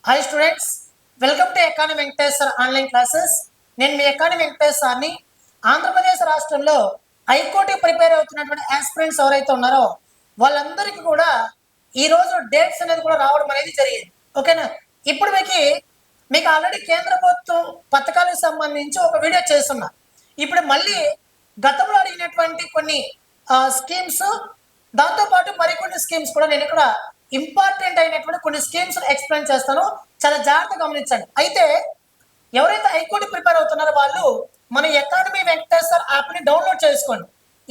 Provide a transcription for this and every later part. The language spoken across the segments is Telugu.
Hi students, welcome to economy Venkateshwar online classes. నేను మీ ఎకానమీ వెంకటేశ్వర్ని. ఆంధ్రప్రదేశ్ రాష్ట్రంలో హైకోర్టుకి ప్రిపేర్ అవుతున్నటువంటి ఆస్పిరెంట్స్ ఎవరైతే ఉన్నారో వాళ్ళందరికీ కూడా ఈరోజు డేట్స్ అనేది కూడా రావడం అనేది జరిగింది. ఓకేనా? ఇప్పుడు మీకు ఆల్రెడీ కేంద్ర ప్రభుత్వం పథకాలకు సంబంధించి ఒక వీడియో చేస్తున్నా. ఇప్పుడు మళ్ళీ గతంలో అడిగినటువంటి కొన్ని స్కీమ్స్, దాంతోపాటు మరికొన్ని స్కీమ్స్ కూడా నేను ఇక్కడ ఇంపార్టెంట్ అయినటువంటి కొన్ని స్కీమ్స్ ఎక్స్ప్లెయిన్ చేస్తాను. చాలా జాగ్రత్తగా గమనించండి. అయితే ఎవరైతే హైకోర్టు ప్రిపేర్ అవుతున్నారో వాళ్ళు మన ఎకానమీ వెంకటేశ్వర్ యాప్ని డౌన్లోడ్ చేసుకోండి.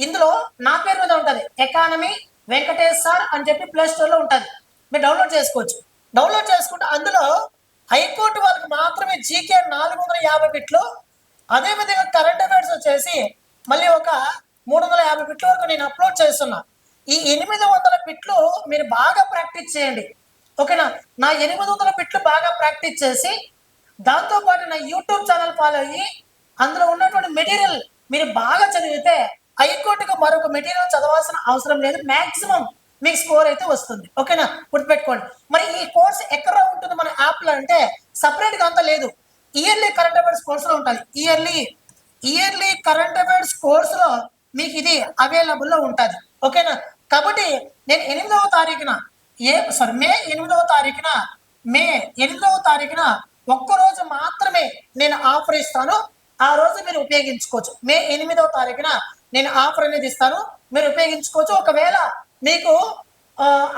ఇందులో నా పేరు మీద ఉంటుంది, ఎకానమీ వెంకటేశ్వర్ అని చెప్పి ప్లే స్టోర్లో ఉంటుంది. మీరు డౌన్లోడ్ చేసుకోవచ్చు. డౌన్లోడ్ చేసుకుంటే అందులో హైకోర్టు వాళ్ళకి మాత్రమే జీకే 450 బిట్లు, అదేవిధంగా కరెంట్ అఫైర్స్ వచ్చేసి మళ్ళీ ఒక 350 బిట్ల వరకు నేను అప్లోడ్ చేస్తున్నా. ఈ 800 బిట్లు మీరు బాగా ప్రాక్టీస్ చేయండి. ఓకేనా? నా 800 బిట్లు బాగా ప్రాక్టీస్ చేసి దాంతోపాటు నా యూట్యూబ్ ఛానల్ ఫాలో అయ్యి అందులో ఉన్నటువంటి మెటీరియల్ మీరు బాగా చదివితే హైకోర్టుకు మరొక మెటీరియల్ చదవాల్సిన అవసరం లేదు. మ్యాక్సిమం మీకు స్కోర్ అయితే వస్తుంది. ఓకేనా? గుర్తుపెట్టుకోండి. మరి ఈ కోర్స్ ఎక్కడ ఉంటుంది మన యాప్లో అంటే సపరేట్గా అంతా లేదు. ఇయర్లీ కరెంట్ అఫైర్స్ కోర్సులో ఉంటుంది. ఇయర్లీ కరెంట్ అఫైర్స్ కోర్సులో మీకు ఇది అవైలబుల్లో ఉంటుంది. ఓకేనా? కాబట్టి నేను మే 8వ తారీఖున ఒక్కరోజు మాత్రమే నేను ఆఫర్ ఇస్తాను. ఆ రోజు మీరు ఉపయోగించుకోవచ్చు. మే 8వ తారీఖున నేను ఆఫర్ అనేది ఇస్తాను, మీరు ఉపయోగించుకోవచ్చు. ఒకవేళ మీకు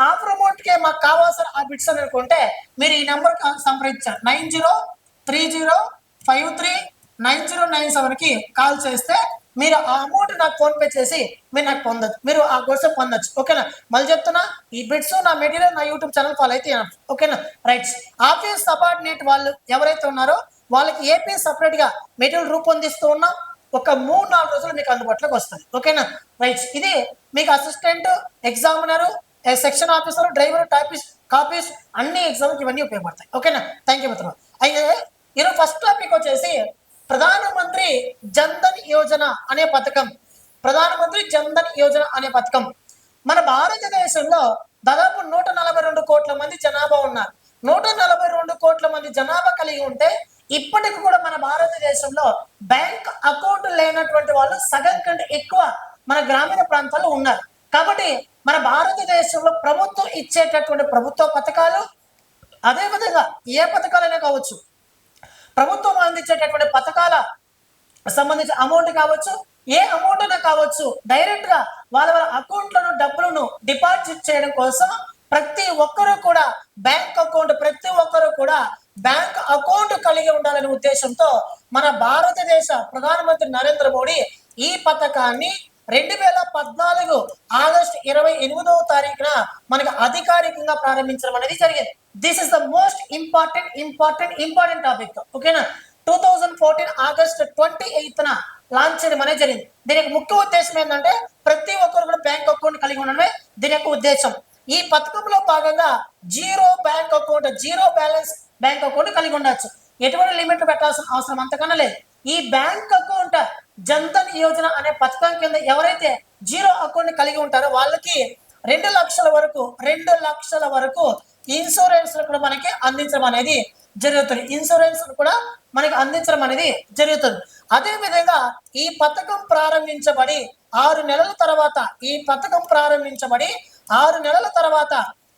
ఆఫర్ అమౌంట్కే మాకు కావాల్సిన ఆ బిట్స్ అని అనుకుంటే మీరు ఈ నెంబర్ సంప్రదించారు. 9033539097కి కాల్ చేస్తే మీరు ఆ అమౌంట్ నాకు ఫోన్పే చేసి మీరు నాకు పొందొచ్చు, మీరు ఆ కోర్సు పొందొచ్చు. ఓకేనా? మళ్ళీ చెప్తున్నా, ఈ బిట్స్ నా మెటీరియల్ నా యూట్యూబ్ ఛానల్ ఫాలో అయితే. ఓకేనా? రైట్స్. ఆఫీస్ సబార్డినేట్ వాళ్ళు ఎవరైతే ఉన్నారో వాళ్ళకి ఏపీ సపరేట్గా మెటీరియల్ రూపొందిస్తూ ఉన్నాం. ఒక 3-4 రోజులు మీకు అందుబాటులోకి వస్తుంది. ఓకేనా? రైట్స్. ఇది మీకు assistant, examiner, section officer, driver, typist, copyist అన్ని ఎగ్జామ్కి ఇవన్నీ ఉపయోగపడతాయి. ఓకేనా? థ్యాంక్ యూ మిత్రులు. అయితే ఈరోజు ఫస్ట్ టాపిక్ వచ్చేసి ప్రధానమంత్రి జన్ధన్ యోజన అనే పథకం. ప్రధానమంత్రి జన్ధన్ యోజన అనే పథకం మన భారతదేశంలో దాదాపు 142 కోట్ల మంది జనాభా ఉన్నారు. 142 కోట్ల మంది జనాభా కలిగి ఉంటే ఇప్పటికి కూడా మన భారతదేశంలో బ్యాంక్ అకౌంట్ లేనటువంటి వాళ్ళు సగం కంటే ఎక్కువ మన గ్రామీణ ప్రాంతాల్లో ఉన్నారు. కాబట్టి మన భారతదేశంలో ప్రభుత్వం ఇచ్చేటటువంటి ప్రభుత్వ పథకాలు, అదేవిధంగా ఏ పథకాలైనా కావచ్చు, ప్రభుత్వం అందించేటటువంటి పథకాల సంబంధించిన అమౌంట్ కావచ్చు, ఏ అమౌంట్ అయినా కావచ్చు, డైరెక్ట్ గా వాళ్ళ అకౌంట్లను డబ్బులను డిపాజిట్ చేయడం కోసం ప్రతి ఒక్కరూ కూడా బ్యాంక్ అకౌంట్ కలిగి ఉండాలనే ఉద్దేశంతో మన భారతదేశ ప్రధానమంత్రి నరేంద్ర మోడీ ఈ పథకాన్ని 2014 ఆగస్టు 28వ తారీఖున మనకు అధికారికంగా ప్రారంభించడం అనేది జరిగింది. This is the most important topic. ఓకేనా? 2014 ఆగస్టు 28న లాంచ్ చేయడం అనేది జరిగింది. దీని యొక్క ముఖ్య ఉద్దేశం ఏంటంటే ప్రతి ఒక్కరు కూడా బ్యాంక్ అకౌంట్ కలిగి ఉండడమే దీని యొక్క ఉద్దేశం. ఈ పథకంలో భాగంగా జీరో బ్యాలెన్స్ బ్యాంక్ అకౌంట్ కలిగి ఉండొచ్చు. ఎటువంటి లిమిట్ పెట్టాల్సిన అవసరం అంతకన్నా లేదు. ఈ బ్యాంక్ అకౌంట్ జన్ధన్ యోజన అనే పథకం కింద ఎవరైతే జీరో అకౌంట్ కలిగి ఉంటారో వాళ్ళకి 2 లక్షల వరకు ఇన్సూరెన్స్ కూడా మనకి అందించడం అనేది జరుగుతుంది. అదే విధంగా ఈ పథకం ప్రారంభించబడి 6 నెలల తర్వాత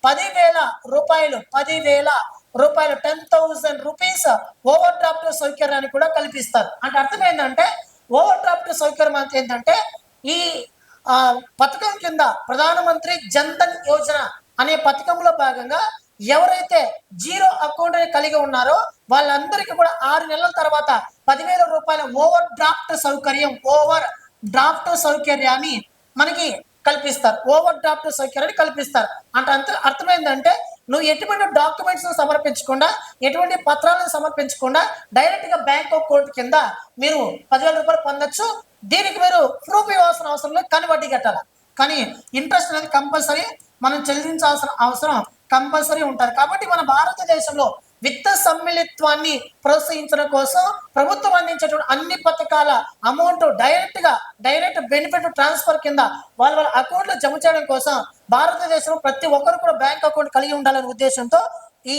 10,000 రూపాయలు 10,000 రూపీస్ ఓవర్ డ్రాఫ్ట్ సౌకర్యాన్ని కూడా కల్పిస్తారు. అంటే అర్థం ఏంటంటే ఓవర్ డ్రాఫ్ట్ సౌకర్యం అంటే ఏంటంటే ఈ పథకం కింద ప్రధానమంత్రి జన్ధన్ యోజన అనే పథకంలో భాగంగా ఎవరైతే జీరో అకౌంట్ కలిగి ఉన్నారో వాళ్ళందరికీ కూడా 6 నెలల తర్వాత 10,000 రూపాయల ఓవర్ డ్రాఫ్ట్ సౌకర్యాన్ని మనకి కల్పిస్తారు. అంటే అర్థమైందంటే నువ్వు ఎటువంటి డాక్యుమెంట్స్ సమర్పించకుండా, ఎటువంటి పత్రాలను సమర్పించకుండా డైరెక్ట్ గా బ్యాంక్ అకౌంట్ కింద మీరు 10,000 రూపాయలు పొందొచ్చు. దీనికి మీరు ప్రూఫ్ ఇవ్వాల్సిన అవసరం లేదు, కానీ వడ్డీ కట్టాలి. కానీ ఇంట్రెస్ట్ అనేది కంపల్సరీ మనం చెల్లించాల్సిన అవసరం కంపల్సరీ ఉంటారు. కాబట్టి మన భారతదేశంలో విత్త సమ్మిళిత్వాన్ని ప్రోత్సహించడం కోసం ప్రభుత్వం అందించేటువంటి అన్ని పథకాల అమౌంట్ డైరెక్ట్ బెనిఫిట్ ట్రాన్స్ఫర్ కింద వాళ్ళ అకౌంట్లో జమ చేయడం కోసం భారతదేశంలో ప్రతి ఒక్కరు కూడా బ్యాంక్ అకౌంట్ కలిగి ఉండాలనే ఉద్దేశంతో ఈ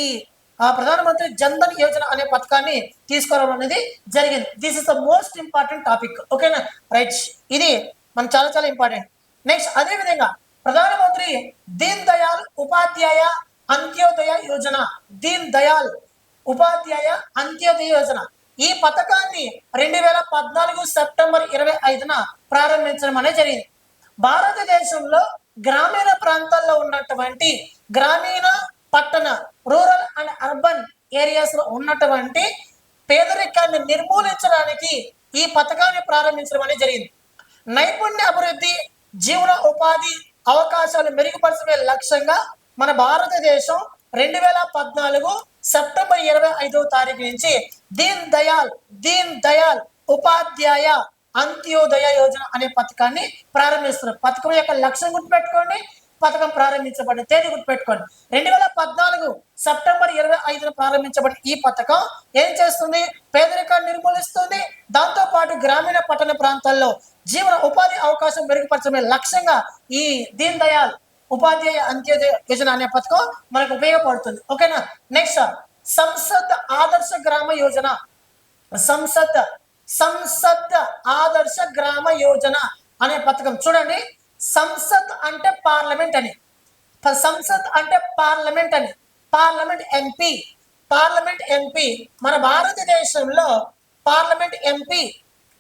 ప్రధానమంత్రి జన్ధన్ యోజన అనే పథకాన్ని తీసుకురావడం అనేది జరిగింది. This is the most important topic. ఓకేనా, రైట్. ఇది మనం చాలా చాలా ఇంపార్టెంట్. నెక్స్ట్ అదే విధంగా ప్రధానమంత్రి దీన్ దయాల్ ఉపాధ్యాయ అంత్యోదయ యోజన, దీన్ దయాల్ ఉపాధ్యాయ అంత్యోదయ యోజన, ఈ పథకాన్ని 2014 సెప్టెంబర్ 25న ప్రారంభించడం అనేది జరిగింది. భారతదేశంలో గ్రామీణ ప్రాంతాల్లో ఉన్నటువంటి గ్రామీణ పట్టణ రూరల్ అండ్ అర్బన్ ఏరియాస్ లో ఉన్నటువంటి పేదరికాన్ని నిర్మూలించడానికి ఈ పథకాన్ని ప్రారంభించడం అనేది జరిగింది. నైపుణ్య అభివృద్ధి, జీవన ఉపాధి అవకాశాలు మెరుగుపరచే లక్ష్యంగా మన భారతదేశం 2014 సెప్టెంబర్ 25వ తారీఖు నుంచి దీన్ దయాల్ ఉపాధ్యాయ అంత్యోదయ యోజన అనే పథకాన్ని ప్రారంభిస్తున్నారు. పథకం యొక్క లక్ష్యం గుర్తుపెట్టుకోండి, పథకం ప్రారంభించబడిన తేదీ గుర్తుపెట్టుకోండి. 2014 సెప్టెంబర్ 25న ప్రారంభించబడిన ఈ పథకం ఏం చేస్తుంది? పేదరికాన్ని నిర్మూలిస్తుంది. దాంతో పాటు గ్రామీణ పట్టణ ప్రాంతాల్లో జీవన ఉపాధి అవకాశం మెరుగుపరచడమే లక్ష్యంగా ఈ దీన్ దయాల్ ఉపాధ్యాయ అంత్యోదయ యోజన అనే పథకం మనకు ఉపయోగపడుతుంది. ఓకేనా. నెక్స్ట్ సంసద్ ఆదర్శ గ్రామ యోజన, సంసద్ ఆదర్శ గ్రామ యోజన అనే పథకం. చూడండి, సంసద్ అంటే పార్లమెంట్ అని, సంసద్ అంటే పార్లమెంట్ అని, పార్లమెంట్ ఎంపీ మన భారతదేశంలో పార్లమెంట్ ఎంపీ,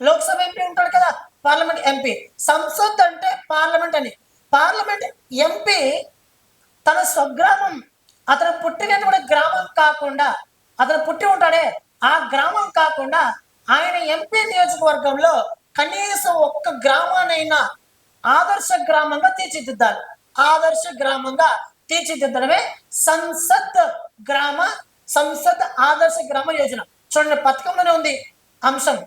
లోక్సభ ఎంపీ ఉంటాడు కదా, పార్లమెంట్ ఎంపీ. సంసద్ అంటే పార్లమెంట్ అని. పార్లమెంట్ ఎంపీ తన స్వగ్రామం, అతను పుట్టినటువంటి గ్రామం కాకుండా, అతను పుట్టి ఉంటాడే ఆ గ్రామం కాకుండా ఆయన ఎంపీ నియోజకవర్గంలో కనీసం ఒక్క గ్రామానైనా ఆదర్శ గ్రామంగా తీర్చిదిద్దాలి. ఆదర్శ గ్రామంగా తీర్చిదిద్దడమే సంసద్ ఆదర్శ గ్రామ యోజన. చూడండి, పథకంలోనే ఉంది అంశం.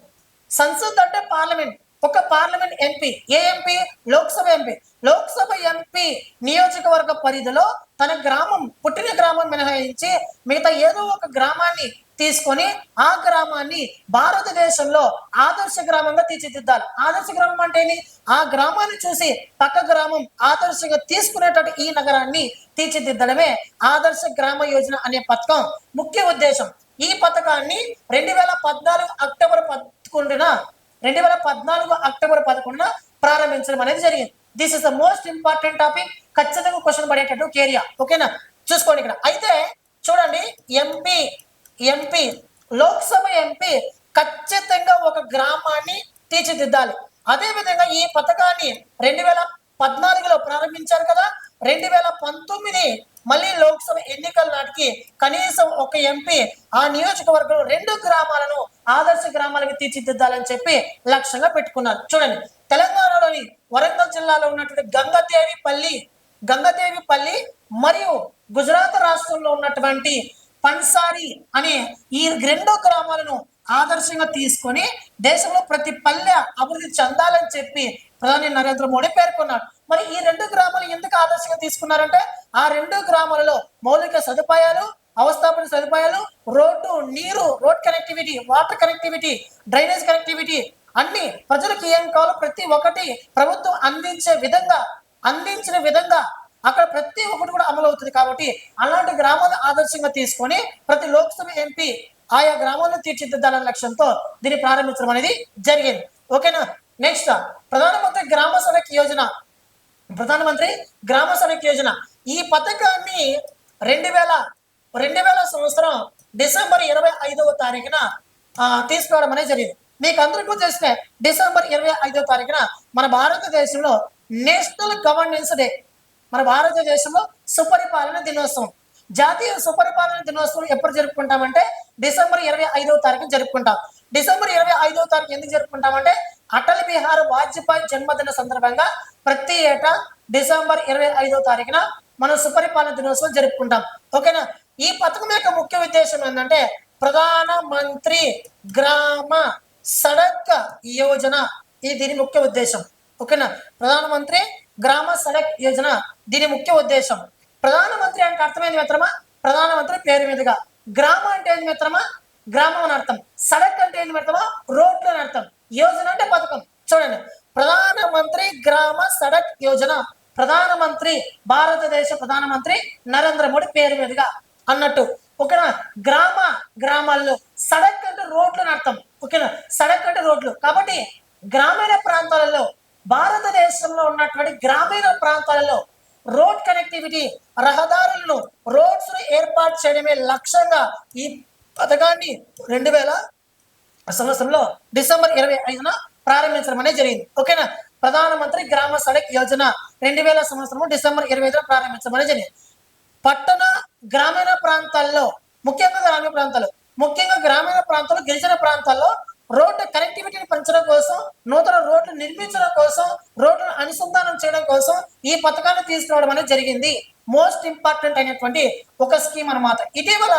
సంసద్ అంటే పార్లమెంట్, ఒక పార్లమెంట్ ఎంపీ. ఏ MP? Lok Sabha MP. Lok Sabha MP నియోజకవర్గ పరిధిలో తన గ్రామం, పుట్టిన గ్రామం మినహాయించి మిగతా ఏదో ఒక గ్రామాన్ని తీసుకొని ఆ గ్రామాన్ని భారతదేశంలో ఆదర్శ గ్రామంగా తీర్చిదిద్దాలి. ఆదర్శ గ్రామం అంటే ఆ గ్రామాన్ని చూసి పక్క గ్రామం ఆదర్శంగా తీసుకునేటట్టు ఈ నగరాన్ని తీర్చిదిద్దడమే ఆదర్శ గ్రామ యోజన అనే పథకం ముఖ్య ఉద్దేశం. ఈ పథకాన్ని 2014 అక్టోబర్ 11న ప్రారంభించడం అనేది జరిగింది. This is the most important topic. ఖచ్చితంగా క్వశ్చన్ పడేటట్టు ఏరియా. ఓకేనా, చూసుకోండి ఇక్కడ. అయితే చూడండి, ఎంపీ లోక్సభ ఎంపీ ఖచ్చితంగా ఒక గ్రామాన్ని తీర్చిదిద్దాలి. అదే విధంగా ఈ పథకాన్ని 2014లో ప్రారంభించారు కదా, 2019 మళ్ళీ లోక్సభ ఎన్నికల నాటికి కనీసం ఒక ఎంపీ ఆ నియోజకవర్గంలో 2 గ్రామాలను ఆదర్శ గ్రామాలకు తీర్చిదిద్దాలని చెప్పి లక్ష్యంగా పెట్టుకున్నారు. చూడండి, తెలంగాణలోని వరంగల్ జిల్లాలో ఉన్నటువంటి గంగదేవిపల్లి మరియు గుజరాత్ రాష్ట్రంలో ఉన్నటువంటి పన్సారి అనే ఈ 2 గ్రామాలను ఆదర్శంగా తీసుకొని దేశంలో ప్రతి పల్లె అభివృద్ధి చెందాలని చెప్పి ప్రధాని నరేంద్ర మోడీ పేర్కొన్నారు. మరి ఈ 2 గ్రామాలు ఎందుకు ఆదర్శంగా తీసుకున్నారంటే ఆ 2 గ్రామాలలో మౌలిక సదుపాయాలు, అవస్థాపన సదుపాయాలు, రోడ్డు, నీరు, road connectivity, water connectivity, drainage connectivity అన్ని ప్రజలకు ఏం కావాలో ప్రతి ఒక్కటి ప్రభుత్వం అందించిన విధంగా అక్కడ ప్రతి ఒక్కటి కూడా అమలు అవుతుంది. కాబట్టి అలాంటి గ్రామాలు ఆదర్శంగా తీసుకొని ప్రతి లోక్సభ ఎంపీ ఆయా గ్రామాలను తీర్చిదిద్దాలనే లక్ష్యంతో దీన్ని ప్రారంభించడం అనేది జరిగింది. ఓకేనా. నెక్స్ట్ ప్రధానమంత్రి గ్రామ సడక్ యోజన. ఈ పథకాన్ని 2000 సంవత్సరం డిసెంబర్ 25వ తారీఖున తీసుకురావడం అనేది జరిగింది. మీకు అందరికీ తెలిసిన డిసెంబర్ 25వ తారీఖున మన భారతదేశంలో నేషనల్ గవర్నెన్స్ డే, మన భారతదేశంలో సుపరిపాలన దినోత్సవం, జాతీయ సుపరిపాలన దినోత్సవం ఎప్పుడు జరుపుకుంటామంటే డిసెంబర్ 25వ తారీఖున జరుపుకుంటాం. డిసెంబర్ 25వ తారీఖు ఎందుకు జరుపుకుంటామంటే అటల్ బిహారీ వాజ్పేయి జన్మదిన సందర్భంగా ప్రతి ఏటా డిసెంబర్ 25వ తారీఖున మనం సుపరిపాలన దినోత్సవం జరుపుకుంటాం. ఓకేనా. ఈ పథకం యొక్క ముఖ్య ఉద్దేశం ఏంటంటే ప్రధానమంత్రి గ్రామ సడక్ యోజన, ఇది దీని ముఖ్య ఉద్దేశం. ఓకేనా. ప్రధానమంత్రి గ్రామ సడక్ యోజన దీని ముఖ్య ఉద్దేశం. ప్రధానమంత్రి అంటే అర్థమైంది మిత్రమా? ప్రధానమంత్రి పేరు మీదుగా. గ్రామ అంటే ఏంది మిత్రమా? గ్రామం అని అర్థం. సడక్ అంటే ఏంది మిత్రమా? రోడ్లు అని అర్థం. యోజన అంటే పథకం. చూడండి, ప్రధానమంత్రి గ్రామ సడక్ యోజన, భారతదేశ ప్రధానమంత్రి నరేంద్ర మోడీ పేరు మీదుగా అన్నట్టు ఓకేనా. గ్రామాల్లో సడక్ అంటే రోడ్లు అని అర్థం. ఓకేనా, సడక్ అంటే రోడ్లు. కాబట్టి గ్రామీణ ప్రాంతాలలో, భారతదేశంలో ఉన్నటువంటి గ్రామీణ ప్రాంతాలలో రోడ్ కనెక్టివిటీ, రహదారులను, రోడ్స్ ఏర్పాటు చేయడమే లక్ష్యంగా ఈ పథకాన్ని 2000 సంవత్సరంలో డిసెంబర్ 25న ప్రారంభించడం అనేది జరిగింది. ఓకేనా. ప్రధానమంత్రి గ్రామ సడక్ యోజన 2000 సంవత్సరం డిసెంబర్ 25న ప్రారంభించడం అనేది జరిగింది. పట్టణ గ్రామీణ ప్రాంతాల్లో, ముఖ్యంగా గ్రామీణ ప్రాంతాలు, గిరిజన ప్రాంతాల్లో రోడ్డు కనెక్టివిటీని పెంచడం కోసం, నూతన రోడ్లు నిర్మించడం కోసం, రోడ్లను అనుసంధానం చేయడం కోసం ఈ పథకాన్ని తీసుకురావడం అనేది జరిగింది. మోస్ట్ ఇంపార్టెంట్ అయినటువంటి ఒక స్కీమ్ అనమాట. ఇటీవల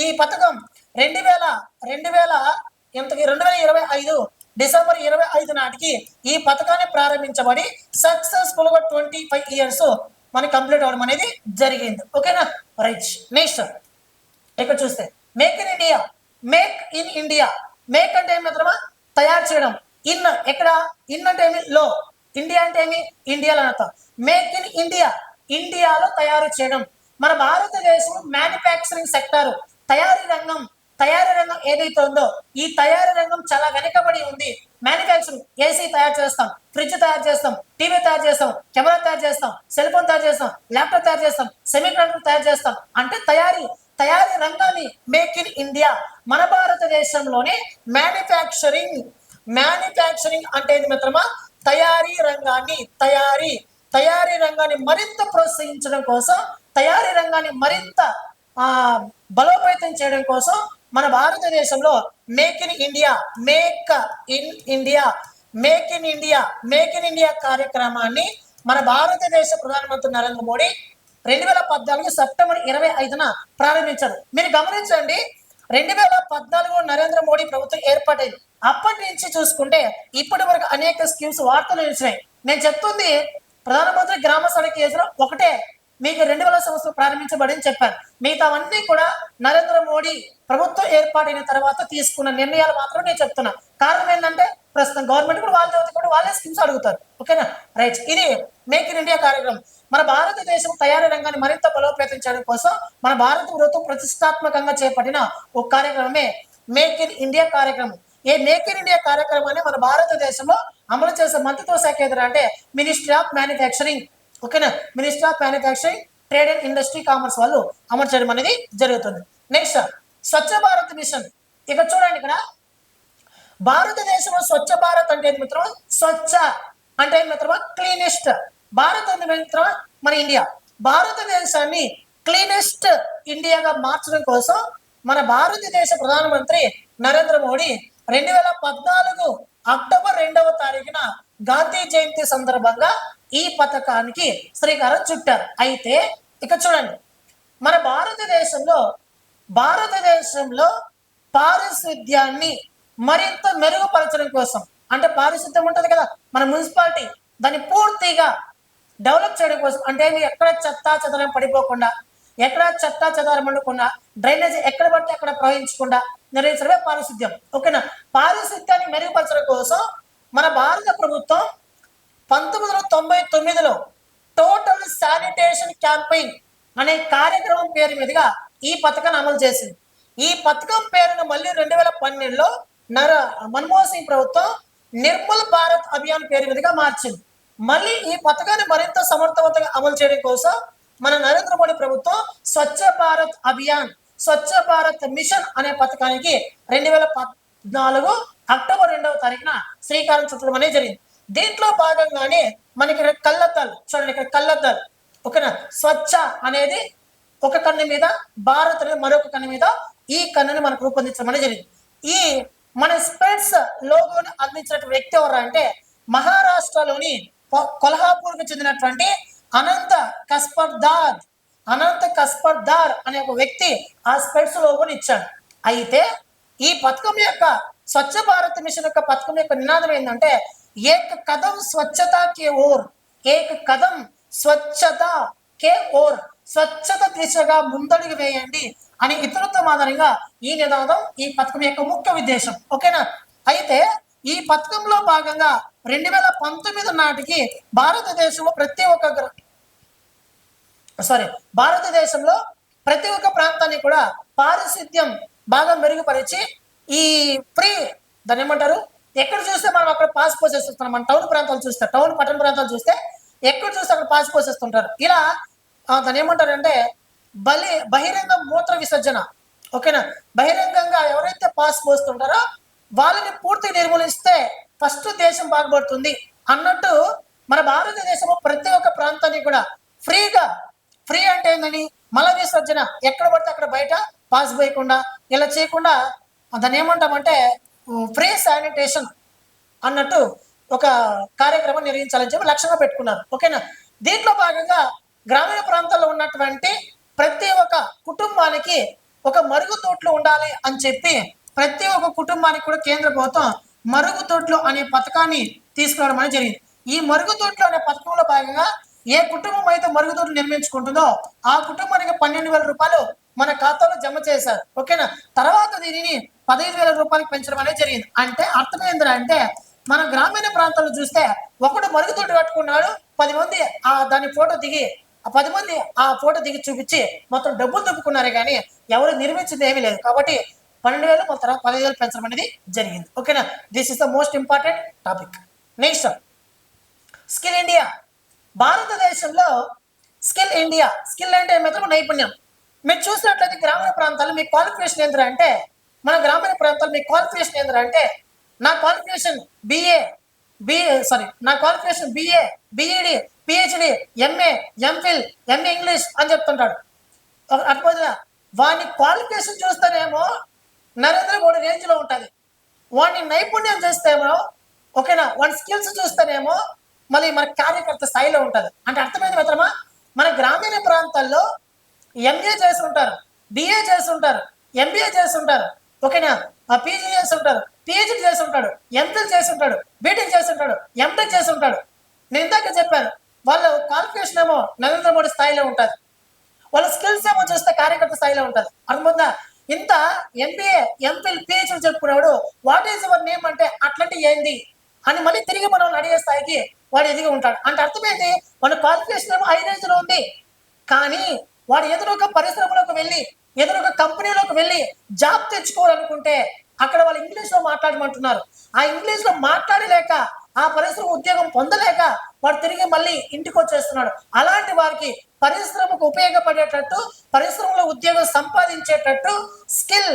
ఈ పథకం 2025 డిసెంబర్ 25 నాటికి ఈ పథకాన్ని ప్రారంభించబడి సక్సెస్ఫుల్ గా 25 ఇయర్స్ మనకి కంప్లీట్ అవడం అనేది జరిగింది. ఓకేనా. రైట్. నెక్స్ట్ ఇక్కడ చూస్తే మేక్ ఇన్ ఇండియా. మేక్ అంటే ఏమి మిత్రమా? తయారు చేయడం. ఎక్కడ? అంటే ఏమి? లో. ఇండియా అంటే ఏమి? ఇండియాలో అర్థం. మేక్ ఇన్ ఇండియా, ఇండియాలో తయారు చేయడం. మన భారతదేశం మ్యానుఫ్యాక్చరింగ్ సెక్టార్, తయారీ రంగం ఏదైతే ఉందో ఈ తయారీ రంగం చాలా వెనుకబడి ఉంది. మ్యానుఫ్యాక్చరింగ్, ఏసీ తయారు చేస్తాం, ఫ్రిడ్జ్ తయారు చేస్తాం, టీవీ తయారు చేస్తాం, కెమెరా తయారు చేస్తాం, సెల్ ఫోన్ తయారు చేస్తాం, ల్యాప్టాప్ తయారు చేస్తాం, సెమీ కండక్టర్ తయారు చేస్తాం. అంటే తయారీ రంగాన్ని మేక్ ఇన్ ఇండియా. మన భారతదేశంలోనే మ్యానుఫ్యాక్చరింగ్ అంటే ఏంటి మిత్రమా? తయారీ రంగాన్ని మరింత ప్రోత్సహించడం కోసం, తయారీ రంగాన్ని మరింత బలోపేతం చేయడం కోసం మన భారతదేశంలో మేక్ ఇన్ ఇండియా కార్యక్రమాన్ని మన భారతదేశ ప్రధానమంత్రి నరేంద్ర మోడీ 2014 సెప్టెంబర్ 25న ప్రారంభించారు. మీరు గమనించండి, 2014 నరేంద్ర మోడీ ప్రభుత్వం ఏర్పాటైంది. అప్పటి నుంచి చూసుకుంటే ఇప్పటి వరకు అనేక స్కీమ్స్ వార్తలు నిలిచినాయి. నేను చెప్తుంది ప్రధానమంత్రి గ్రామ సడక్ యోజన ఒకటే మీకు 2000 సంవత్సరం ప్రారంభించబడింది చెప్పాను. మిగతావన్నీ కూడా నరేంద్ర మోడీ ప్రభుత్వం ఏర్పాటైన తర్వాత తీసుకున్న నిర్ణయాలు మాత్రం నేను చెప్తున్నా. కారణం ఏంటంటే ప్రస్తుతం గవర్నమెంట్ కూడా వాళ్ళే స్కీమ్స్ అడుగుతారు. ఓకేనా. రైట్. ఇది మేక్ ఇన్ ఇండియా కార్యక్రమం. మన భారతదేశం తయారీ రంగాన్ని మరింత బలోపేతం చేయడం కోసం మన భారత ప్రభుత్వం ప్రతిష్టాత్మకంగా చేపట్టిన ఒక కార్యక్రమమే మేక్ ఇన్ ఇండియా కార్యక్రమం. ఈ మేక్ ఇన్ ఇండియా కార్యక్రమాన్ని మన భారతదేశంలో అమలు చేసే మంత్రిత్వ శాఖ ఏదైనా అంటే మినిస్ట్రీ ఆఫ్ మ్యానుఫ్యాక్చరింగ్. ఓకేనా. Ministry of manufacturing, trade and industry, commerce వాళ్ళు అమలు చేయడం అనేది జరుగుతుంది. Next Swachh Bharat machine. ఇక్కడ చూడండి, ఇక్కడ భారతదేశంలో స్వచ్ఛ భారత్ అంటే మిత్రమా? స్వచ్ఛ అంటే మిత్రమా? క్లీనెస్ట్. భారత్ అంటే మిత్రమా? మన ఇండియా. భారతదేశాన్ని క్లీనెస్ట్ ఇండియాగా మార్చడం కోసం మన భారతదేశ ప్రధానమంత్రి నరేంద్ర మోడీ 2014 అక్టోబర్ 2వ తారీఖున గాంధీ జయంతి సందర్భంగా ఈ పథకానికి శ్రీకారం చుట్టారు. అయితే ఇక్కడ చూడండి, మన భారతదేశంలో పారిశుద్ధ్యాన్ని మరింత మెరుగుపరచడం కోసం, అంటే పారిశుద్ధ్యం ఉంటుంది కదా మన మున్సిపాలిటీ, దాన్ని పూర్తిగా డెవలప్ చేయడం కోసం, అంటే ఎక్కడ చెత్త చెదరం పడిపోకుండా, ఎక్కడ చెత్త చెదారం ఉండకుండా, డ్రైనేజ్ ఎక్కడ పడితే అక్కడ ప్రవహించకుండా నిర్వహించడమే పారిశుద్ధ్యం. ఓకేనా. పారిశుద్ధ్యాన్ని మెరుగుపరచడం కోసం మన భారత ప్రభుత్వం 1999లో టోటల్ శానిటేషన్ క్యాంపెయిన్ అనే కార్యక్రమం పేరు మీదుగా ఈ పథకాన్ని అమలు చేసింది. ఈ పథకం పేరును మళ్ళీ 2012లో మన్మోహన్ సింగ్ ప్రభుత్వం నిర్మల్ భారత్ అభియాన్ పేరు మీదుగా మార్చింది. మళ్ళీ ఈ పథకాన్ని మరింత సమర్థవంతంగా అమలు చేయడం కోసం మన నరేంద్ర మోడీ ప్రభుత్వం స్వచ్ఛ భారత్ మిషన్ అనే పథకానికి 2014 అక్టోబర్ 2వ తారీఖున శ్రీకారం చుట్టడం అనేది జరిగింది. దీంట్లో భాగంగానే మనకి కళ్ళద్దాలు చూడండి, ఇక్కడ కళ్ళద్దాలు. ఓకేనా. స్వచ్ఛ అనేది ఒక కన్ను మీద, భారత్ అనేది మరొక కన్ను మీద ఈ కన్నుని మనకు రూపొందించడం అనేది జరిగింది. ఈ మన స్పెట్స్ లోగోని అందించిన వ్యక్తి ఎవరు అంటే మహారాష్ట్రలోని కొల్హాపూర్కి చెందినటువంటి అనంత కస్పర్దార్ అనే ఒక వ్యక్తి ఆ స్పెట్స్ లోగోని ఇచ్చాడు. అయితే ఈ పథకం యొక్క స్వచ్ఛ భారత్ మిషన్ యొక్క పథకం యొక్క నినాదం ఏంటంటే ఏక్ కదం స్వచ్ఛత కే ఓర్, స్వచ్ఛత దిశగా ముందడుగు వేయండి అని ఇతరుత్వం ఆధారంగా ఈ నినాదం ఈ పథకం యొక్క ముఖ్య ఉద్దేశం. ఓకేనా. అయితే ఈ పథకంలో భాగంగా 2019 నాటికి భారతదేశంలో ప్రతి ఒక్క ప్రాంతాన్ని కూడా పారిశుద్ధ్యం బాగా మెరుగుపరిచి ఈ ఫ్రీ దాన్ని ఏమంటారు, ఎక్కడ చూస్తే మనం అక్కడ పాస్ పోసేస్తున్నాం. మన టౌన్ ప్రాంతాలు చూస్తే, టౌన్ పట్టణ ప్రాంతాలు చూస్తే ఎక్కడ చూస్తే అక్కడ పాస్ పోసేస్తుంటారు. ఇలా దాన్ని ఏమంటారంటే బహిరంగ మూత్ర విసర్జన. ఓకేనా, బహిరంగంగా ఎవరైతే పాస్ పోస్తుంటారో వాళ్ళని పూర్తిగా నిర్మూలిస్తే ఫస్ట్ దేశం బాగుపడుతుంది అన్నట్టు మన భారతదేశంలో ప్రతి ఒక్క ప్రాంతాన్ని కూడా ఫ్రీగా, ఫ్రీ అంటే ఏంటని, మల విసర్జన ఎక్కడ పడితే అక్కడ బయట పాస్ పోయకుండా ఇలా చేయకుండా దాన్ని ఏమంటామంటే ఫ్రీ శానిటేషన్ అన్నట్టు ఒక కార్యక్రమం నిర్వహించాలని చెప్పి లక్ష్యంగా పెట్టుకున్నారు. ఓకేనా, దీంట్లో భాగంగా గ్రామీణ ప్రాంతాల్లో ఉన్నటువంటి ప్రతి ఒక్క కుటుంబానికి ఒక మరుగుదొడ్లు ఉండాలి అని చెప్పి ప్రతి ఒక్క కుటుంబానికి కూడా కేంద్ర ప్రభుత్వం మరుగుదొడ్లు అనే పథకాన్ని తీసుకురావడం అనేది జరిగింది. ఈ మరుగుదొడ్లు అనే పథకంలో భాగంగా ఏ కుటుంబం అయితే మరుగుదొడ్లు నిర్మించుకుంటుందో ఆ కుటుంబానికి 12,000 రూపాయలు మన ఖాతాలో జమ చేశారు. ఓకేనా, తర్వాత దీనిని 15,000 రూపాయలకు పెంచడం అనేది జరిగింది. అంటే అర్థం ఏంటంటే మన గ్రామీణ ప్రాంతాల్లో చూస్తే ఒకడు మరుగుదొడ్డు కట్టుకున్నాడు, 10 మంది దాని ఫోటో దిగి 10 మంది ఆ ఫోటో దిగి చూపించి మొత్తం డబ్బులు దొబ్బుకున్నారే కానీ ఎవరు నిర్మించింది ఏమీ లేదు. కాబట్టి 12,000 మొత్తం 15,000 పెంచడం అనేది జరిగింది. ఓకేనా, this is the most important topic. Next, skill India. భారతదేశంలో స్కిల్ ఇండియా, స్కిల్ అంటే మాత్రం నైపుణ్యం. మీరు చూసినట్లయితే గ్రామీణ ప్రాంతాల్లో మీ క్వాలిఫికేషన్ ఏంటంటే, మన గ్రామీణ ప్రాంతాల్లో మీ క్వాలిఫికేషన్ ఏంటంటే, నా క్వాలిఫికేషన్ నా qualification BA, BEd, PhD, MA, MPhil, MA English అని చెప్తుంటాడు. అట్లా వాని క్వాలిఫికేషన్ చూస్తేనేమో నరేంద్ర మోడీ రేంజ్లో ఉంటుంది, వాడిని నైపుణ్యం చూస్తేమో ఓకేనా, వాడి స్కిల్స్ చూస్తేనేమో మళ్ళీ మన కార్యకర్త స్థాయిలో ఉంటుంది. అంటే అర్థమైంది మిత్రమా, మన గ్రామీణ ప్రాంతాల్లో ఎంఏ చేసి ఉంటారు, బిఏ చేసి ఉంటారు, ఎంబీఏ చేసి ఉంటారు, ఓకేనా, పీజీ చేసి ఉంటారు, పిహెచ్డి చేసి ఉంటాడు, ఎంఫిల్ చేసి ఉంటాడు, బీటెక్ చేసి ఉంటాడు, ఎంటెక్ చేసి ఉంటాడు. నేను ఇందాక చెప్పాను, వాళ్ళ క్వాలిఫికేషన్ ఏమో నరేంద్ర మోడీ స్థాయిలో ఉంటుంది, వాళ్ళ స్కిల్స్ ఏమో చూస్తే కార్యకర్త స్థాయిలో ఉంటుంది. అర్థమవుతుందా? ఇంత ఎంబీఏ, ఎంఫిల్, పిహెచ్డి చెప్పుకున్నాడు, వాట్ ఈజ్ యువర్ నేమ్ అంటే అట్లాంటి ఏంది అని మళ్ళీ తిరిగి మనం అడిగే స్థాయికి వాడు ఎదిగి ఉంటాడు. అంటే అర్థమైంది, మన క్వాలిఫికేషన్ ఏమో హై రేంజ్లో ఉంది, కానీ వాడు ఎదురొక పరిశ్రమలోకి వెళ్ళి, ఎదురొక కంపెనీలోకి వెళ్ళి జాబ్ తెచ్చుకోవాలనుకుంటే అక్కడ వాళ్ళు ఇంగ్లీష్లో మాట్లాడమంటున్నారు. ఆ ఇంగ్లీష్లో మాట్లాడలేక, ఆ పరిశ్రమ ఉద్యోగం పొందలేక వాడు తిరిగి మళ్ళీ ఇంటికి వచ్చేస్తున్నాడు. అలాంటి వారికి పరిశ్రమకు ఉపయోగపడేటట్టు, పరిశ్రమలో ఉద్యోగం సంపాదించేటట్టు స్కిల్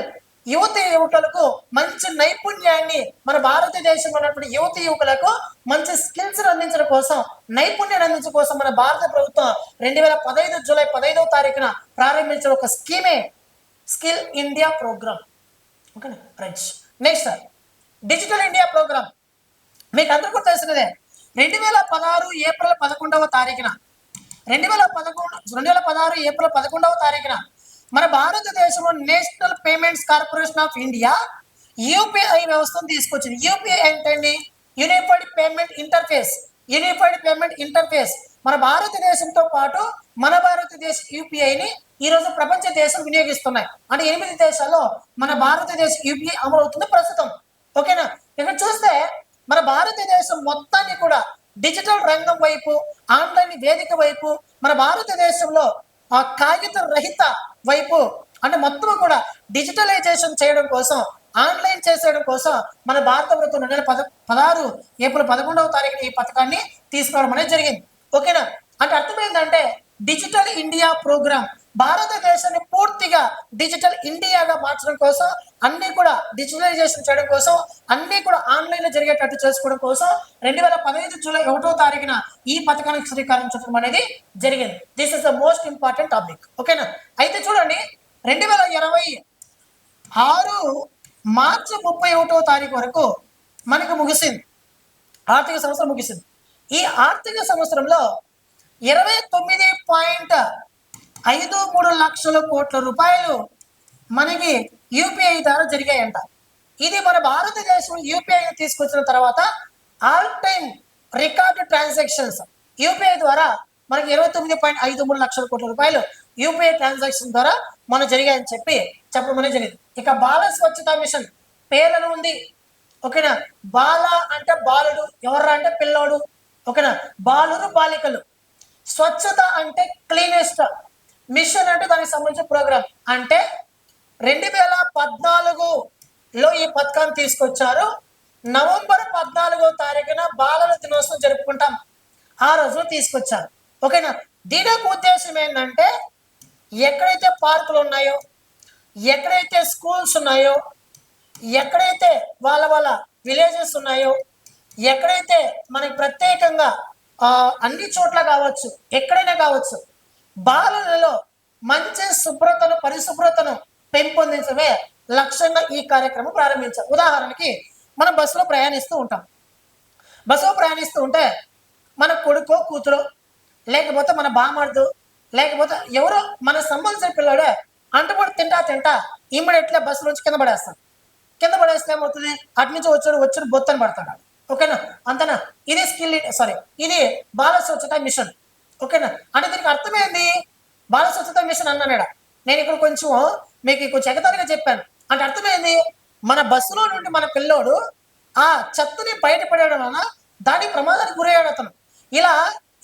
యువకులకు మంచి నైపుణ్యాన్ని, మన భారతదేశంలో ఉన్నటువంటి యువకులకు మంచి స్కిల్స్ అందించడం కోసం, నైపుణ్యాన్ని అందించడం కోసం మన భారత ప్రభుత్వం 2015 జూలై 15వ తారీఖున ప్రారంభించిన ఒక స్కీమే skill India program. Okay friends, next digital India program. మీకు అందరికీ తెలిసినదే, 2016 ఏప్రిల్ 11వ తారీఖున 2016 ఏప్రిల్ 11వ తారీఖున మన భారతదేశంలో national payments corporation of India UPI వ్యవస్థను తీసుకొచ్చింది. యూపీఐ ఏంటండి? Unified payment interface. Unified payment interface మన భారతదేశంతో పాటు మన భారతదేశ యూపీఐని ఈరోజు ప్రపంచ దేశం వినియోగిస్తున్నాయి. అంటే 8 దేశాల్లో మన భారతదేశ యూపీఐ అమలవుతుంది ప్రస్తుతం. ఓకేనా, ఇక్కడ చూస్తే మన భారతదేశం మొత్తాన్ని కూడా డిజిటల్ రంగం వైపు, ఆన్లైన్ వేదిక వైపు, మన భారతదేశంలో ఆ కాగిత రహిత వైపు, అంటే మొత్తం కూడా డిజిటలైజేషన్ చేయడం కోసం, ఆన్లైన్ చేసేయడం కోసం మన భారత ప్రభుత్వం 2016 ఏప్రిల్ 11వ తారీఖున ఈ పథకాన్ని తీసుకురావడం అనేది జరిగింది. ఓకేనా, అంటే అర్థమైందంటే డిజిటల్ ఇండియా ప్రోగ్రామ్ భారతదేశాన్ని పూర్తిగా డిజిటల్ ఇండియాగా మార్చడం కోసం, అన్ని కూడా డిజిటలైజేషన్ చేయడం కోసం, అన్ని కూడా ఆన్లైన్లో జరిగేటట్టు చేసుకోవడం కోసం 2015 జూలై 1వ తారీఖున ఈ పథకానికి శ్రీకారం చుట్టడం అనేది జరిగింది. This is the most important topic. ఓకేనా, అయితే చూడండి, 2026 మార్చి 31వ తారీఖు వరకు మనకు ముగిసింది, ఆర్థిక సంవత్సరం ముగిసింది. ఈ ఆర్థిక సంవత్సరంలో 29.53 లక్షల కోట్ల రూపాయలు మనకి యూపీఐ ద్వారా జరిగాయంట. ఇది మన భారతదేశం యూపీఐ తీసుకొచ్చిన తర్వాత all time record transactions UPI ద్వారా మనకి 29.53 లక్షల కోట్ల రూపాయలు యూపీఐ ట్రాన్సాక్షన్ ద్వారా మనం జరిగాయని చెప్పడం అనేది జరిగింది. ఇక బాల స్వచ్ఛత మిషన్ పేర్లను ఉంది. ఓకేనా, బాల అంటే బాలుడు, ఎవర్రా అంటే పిల్లోడు. ఓకేనా, బాలురు బాలికలు. స్వచ్ఛత అంటే క్లీనెస్ట్, మిషన్ అంటే దానికి సంబంధించిన ప్రోగ్రామ్. అంటే 2014లో ఈ పథకాన్ని తీసుకొచ్చారు. నవంబర్ 14వ తారీఖున బాలల దినోత్సవం జరుపుకుంటాం. ఆ రోజు తీసుకొచ్చారు. ఓకేనా. దీని యొక్క ఉద్దేశం ఏంటంటే ఎక్కడైతే పార్కులు ఉన్నాయో, ఎక్కడైతే స్కూల్స్ ఉన్నాయో, ఎక్కడైతే వాళ్ళ విలేజెస్ ఉన్నాయో, ఎక్కడైతే మనకి ప్రత్యేకంగా అన్ని చోట్ల కావచ్చు, ఎక్కడైనా కావచ్చు, బాలలలో మంచి శుభ్రతను, పరిశుభ్రతను పెంపొందించడమే లక్ష్యంగా ఈ కార్యక్రమం ప్రారంభించారు. ఉదాహరణకి మనం బస్సులో ప్రయాణిస్తూ ఉంటాం. బస్సులో ప్రయాణిస్తూ ఉంటే మన కొడుకో కూతురో, లేకపోతే మన బామర్దు, లేకపోతే ఎవరో మన సంబంధించిన పిల్లడే అంటుపడి తింటా ఇమ్మీడియట్లీ బస్సు నుంచి కింద పడేస్తాం. కింద పడేస్తే ఏమవుతుంది, అటు నుంచి వచ్చి బొత్తని పడతాడు. ఓకేనా. అంతేనా. ఇది ఇది బాల స్వచ్ఛత మిషన్. ఓకేనా. అంటే దీనికి అర్థమైంది బాల స్వచ్ఛత మిషన్ అన్నాడా. నేను ఇక్కడ కొంచెం మీకు కొంచెం ఎగతాళిగా చెప్పాను. అంటే అర్థమైంది, మన బస్సులో నుండి మన పిల్లోడు ఆ చెత్తని బయటపడేయడం వలన దానికి ప్రమాదానికి గురయ్యాడు అతను. ఇలా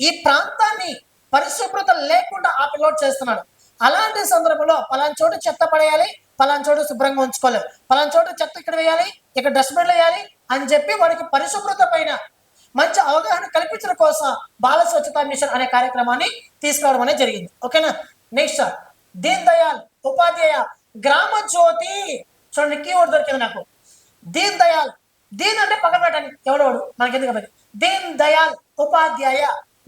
ఈ ప్రాంతాన్ని పరిశుభ్రత లేకుండా ఆ పిల్లోడు చేస్తున్నాడు. అలాంటి సందర్భంలో పలానా చోటు చెత్త పడేయాలి, పలానా చోటు శుభ్రంగా ఉంచుకోలేదు, పలానా చోటు చెత్త ఇక్కడ వేయాలి, ఇక్కడ డస్ట్బిన్లు వేయాలి అని చెప్పి వాడికి పరిశుభ్రత పైన మంచి అవగాహన కల్పించడం కోసం బాల స్వచ్ఛతా మిషన్ అనే కార్యక్రమాన్ని తీసుకురావడం అనేది జరిగింది. ఓకేనా. నెక్స్ట్ దీన్ దయాల్ ఉపాధ్యాయ గ్రామ జ్యోతి. చూడండి, కీవర్డ్ దొరికింది నాకు. దీన్ దయాల్, దీన్ అంటే పక్కన పెట్టండి, ఎవడోడు మనకి ఎందుకు కాబట్టి. దీన్ దయాల్ ఉపాధ్యాయ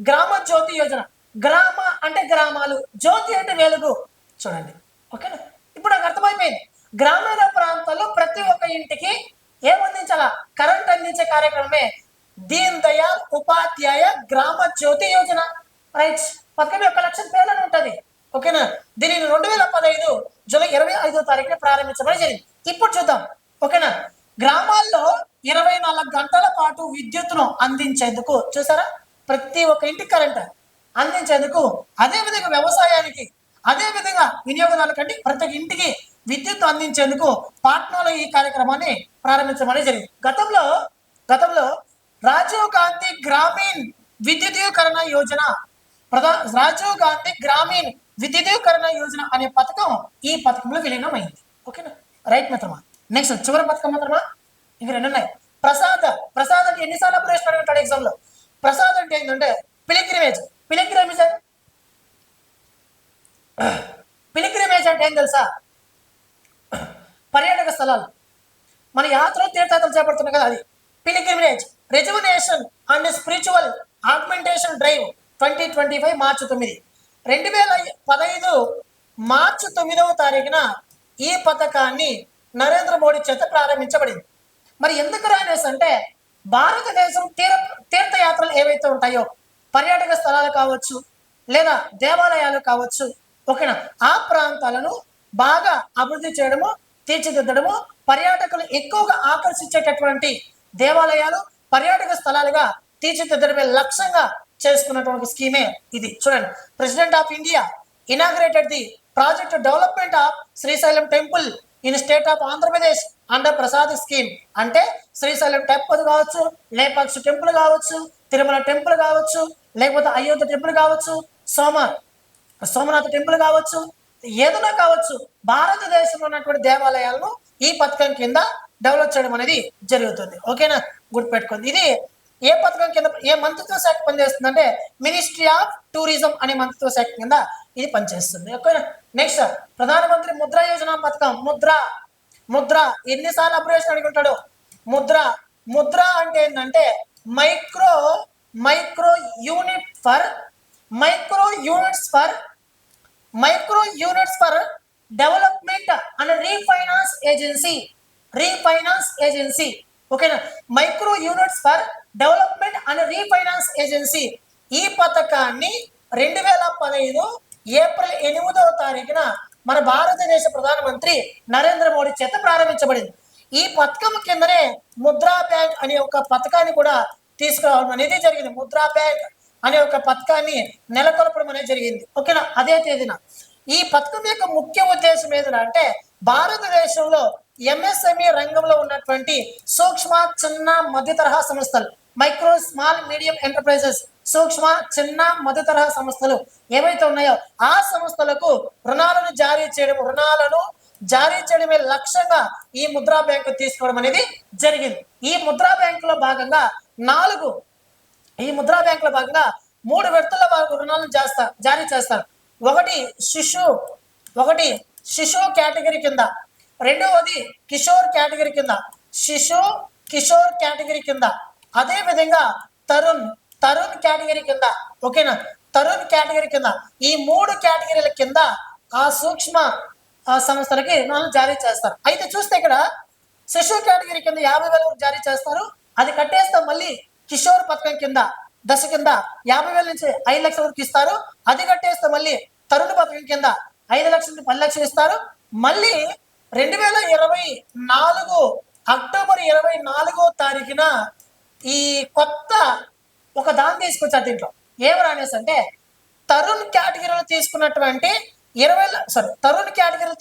గ్రామ జ్యోతి యోజన. గ్రామ అంటే గ్రామాలు, జ్యోతి అంటే వెలుగు. చూడండి. ఓకేనా. ఇప్పుడు నాకు అర్థమైపోయింది, గ్రామీణ ప్రాంతాల్లో ప్రతి ఒక్క ఇంటికి ఏమందించాలా, కరెంట్ అందించే కార్యక్రమమే దీన్ దయాల్ ఉపాధ్యాయ గ్రామ జ్యోతి యోజన. రైట్. పక్కన 1 లక్షల పేర్లను ఉంటుంది. ఓకేనా. దీనిని 2015 జూలై 25వ తారీఖున ప్రారంభించబడి జరిగింది. ఇప్పుడు చూద్దాం. ఓకేనా. గ్రామాల్లో 24 గంటల పాటు విద్యుత్తును అందించేందుకు, చూసారా, ప్రతి ఒక్క ఇంటికి కరెంట్ అందించేందుకు, అదేవిధంగా వ్యవసాయానికి, అదేవిధంగా వినియోగదారులకంటే ప్రతి ఇంటికి విద్యుత్ అందించేందుకు పాట్నాలో ఈ కార్యక్రమాన్ని ప్రారంభించడం జరిగింది. గతంలో రాజీవ్ గాంధీ గ్రామీణ్ విద్యుదీకరణ యోజన, రాజీవ్ గాంధీ గ్రామీణ్ విద్యుదీకరణ యోజన అనే పథకం ఈ పథకంలో విలీనమైంది. ఓకేనా. రైట్ మిత్రమా. నెక్స్ట్ చివరి పథకం మిత్రమా, ఇవి 2 ఉన్నాయి. ప్రసాద్ అంటే ఎన్నిసార్లు అప్లికేషన్ అడిగి ఉంటాడు ఎగ్జామ్ లో. ప్రసాద్ అంటే ఏంటంటే పిలిగ్రిమేజ్ అంటే ఏం తెలుసా, పర్యాటక స్థలాలు. మన యాత్రలు తీర్థయాత్రలు చేపడుతున్నాయి కదా, అది pilgrimage. Rejuvenation and spiritual augmentation drive 2025 మార్చి 9. 2015 మార్చి 9వ తారీఖున ఈ పథకాన్ని నరేంద్ర మోడీ చేత ప్రారంభించబడింది. మరి ఎందుకు రానేసి అంటే భారతదేశం తీర్థయాత్రలు ఏవైతే ఉంటాయో, పర్యాటక స్థలాలు కావచ్చు, లేదా దేవాలయాలు కావచ్చు, ఓకేనా, ఆ ప్రాంతాలను బాగా అభివృద్ధి చేయడము, తీర్చిదిద్దడము, పర్యాటకులు ఎక్కువగా ఆకర్షించేటటువంటి దేవాలయాలు, పర్యాటక స్థలాలుగా తీర్చిదిద్దడమే లక్ష్యంగా చేసుకున్నటువంటి స్కీమే ఇది. చూడండి, president of India inaugurated the project development of Srisailam temple in state of Andhra Pradesh under Prasad scheme. అంటే శ్రీశైలం టెంపుల్ కావచ్చు, లేపాక్షి టెంపుల్ కావచ్చు, తిరుమల టెంపుల్ కావచ్చు, లేకపోతే అయోధ్య టెంపుల్ కావచ్చు, సోమనాథ్ టెంపుల్ కావచ్చు, ఏదైనా కావచ్చు, భారతదేశంలో ఉన్నటువంటి దేవాలయాలను ఈ పథకం కింద డెవలప్ చేయడం అనేది జరుగుతుంది. ఓకేనా, గుర్తుపెట్టుకోండి. ఇది ఏ పథకం కింద, ఏ మంత్రిత్వ శాఖ పనిచేస్తుంది అంటే మినిస్ట్రీ ఆఫ్ టూరిజం అనే మంత్రిత్వ శాఖ కింద ఇది పనిచేస్తుంది. ఓకేనా. నెక్స్ట్ ప్రధానమంత్రి ముద్రా యోజన పథకం. ముద్ర ఎన్నిసార్లు అప్లికేషన్ అడుగుంటాడు. ముద్ర అంటే ఏంటంటే micro units for development and refinance agency. ఓకేనా. Micro units for development and refinance agency. ఈ పథకాన్ని 2015 ఏప్రిల్ 8వ తారీఖున మన భారతదేశ ప్రధానమంత్రి నరేంద్ర మోడీ చేత ప్రారంభించబడింది. ఈ పథకం కిందనే ముద్రా బ్యాంక్ అనే ఒక పథకాన్ని కూడా తీసుకురావడం అనేది జరిగింది. ముద్రా బ్యాంక్ అనే ఒక పథకాన్ని నెలకొల్పడం అనేది జరిగింది. ఓకేనా. అదే తేదీన ఈ పథకం యొక్క ముఖ్య ఉద్దేశం ఏంటంటే భారతదేశంలో ఎంఎస్ఎంఈ రంగంలో ఉన్నటువంటి సూక్ష్మ, చిన్న, మధ్య తరహా సంస్థలు, మైక్రో, స్మాల్, మీడియం ఎంటర్ప్రైజెస్ సూక్ష్మ చిన్న మధ్య తరహా సంస్థలు ఏవైతే ఉన్నాయో ఆ సంస్థలకు రుణాలను జారీ చేయడమే లక్ష్యంగా ఈ ముద్రా బ్యాంకు తీసుకోవడం అనేది జరిగింది. ఈ ముద్రా బ్యాంకులో భాగంగా మూడు విడతల వరకు రుణాలను జారీ చేస్తారు. ఒకటి శిశు కేటగిరీ కింద, రెండవది కిషోర్ కేటగిరీ కింద, అదే విధంగా తరుణ్ కేటగిరీ కింద. ఓకేనా, తరుణ్ కేటగిరీ కింద ఈ మూడు కేటగిరీల కింద ఆ సూక్ష్మ సంస్థలకి రుణాలను జారీ చేస్తారు. అయితే చూస్తే ఇక్కడ శిశు కేటగిరీ కింద 50,000 జారీ చేస్తారు. అది కట్టేస్తే మళ్ళీ కిషోర్ పథకం కింద దశ కింద 50,000 నుంచి 5 లక్షల వరకు ఇస్తారు. అది కట్టేస్తే మళ్ళీ తరుణ్ పథకం కింద 5 లక్షల నుంచి 10 లక్షలు ఇస్తారు. మళ్ళీ 2024 అక్టోబర్ 24వ తారీఖున ఈ కొత్త ఒక దాన్ని తీసుకొచ్చారు. దీంట్లో ఏమని అనేసి అంటే తరుణ్ కేటగిరీలో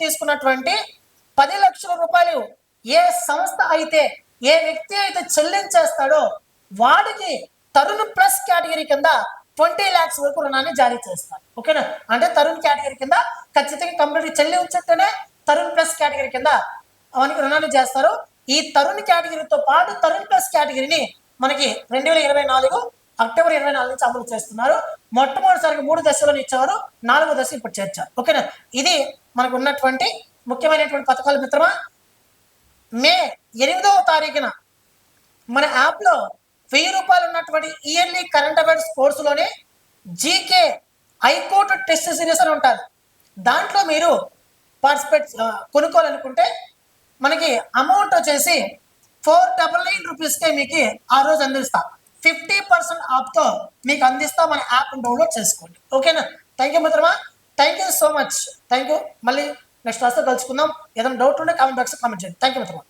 తీసుకున్నటువంటి 10 లక్షల రూపాయలు ఏ సంస్థ అయితే ఏ వ్యక్తి అయితే చెల్లించేస్తాడో వాడికి తరుణ్ ప్లస్ కేటగిరీ కింద 20 lakhs వరకు రుణాన్ని జారీ చేస్తారు. ఓకేనా, అంటే తరుణ్ కేటగిరీ కింద ఖచ్చితంగా కంప్లీట్ చెల్లించుంటేనే తరుణ్ ప్లస్ కేటగిరీ కింద అవనికి రుణాన్ని చేస్తారు. ఈ తరుణ్ కేటగిరీతో పాటు తరుణ్ ప్లస్ కేటగిరీని మనకి 2024 అక్టోబర్ 24 నుంచి అమలు చేస్తున్నారు. మొట్టమొదటిసారిగా 3 దశలను ఇచ్చేవారు, 4వ దశ ఇప్పుడు చేర్చారు. ఓకేనా, ఇది మనకు ఉన్నటువంటి ముఖ్యమైనటువంటి పథకాలు మిత్రమా. మే 8వ తారీఖున మన యాప్లో 1000 రూపాయలు ఉన్నటువంటి ఇయర్లీ కరెంట్ అఫైర్స్ కోర్సులోనే జీకే హైకోర్టు టెస్ట్ సిరీస్ అని ఉంటుంది. దాంట్లో మీరు కొనుక్కోవాలనుకుంటే మనకి అమౌంట్ వచ్చేసి 499 రూపీస్కే మీకు ఆ రోజు అందిస్తాం. 50% ఆఫ్తో మీకు అందిస్తా. మన యాప్ డౌన్లోడ్ చేసుకోండి. ఓకేనా, థ్యాంక్ యూ మిత్రమా, thank you so much. Thank you. మళ్ళీ నెక్స్ట్ క్లాస్లో కలుసుకుందాం. ఏదైనా డౌట్ ఉంటే కామెంట్ బాక్స్లో కామెంట్ చేయండి. థ్యాంక్ యూ మిత్రమా.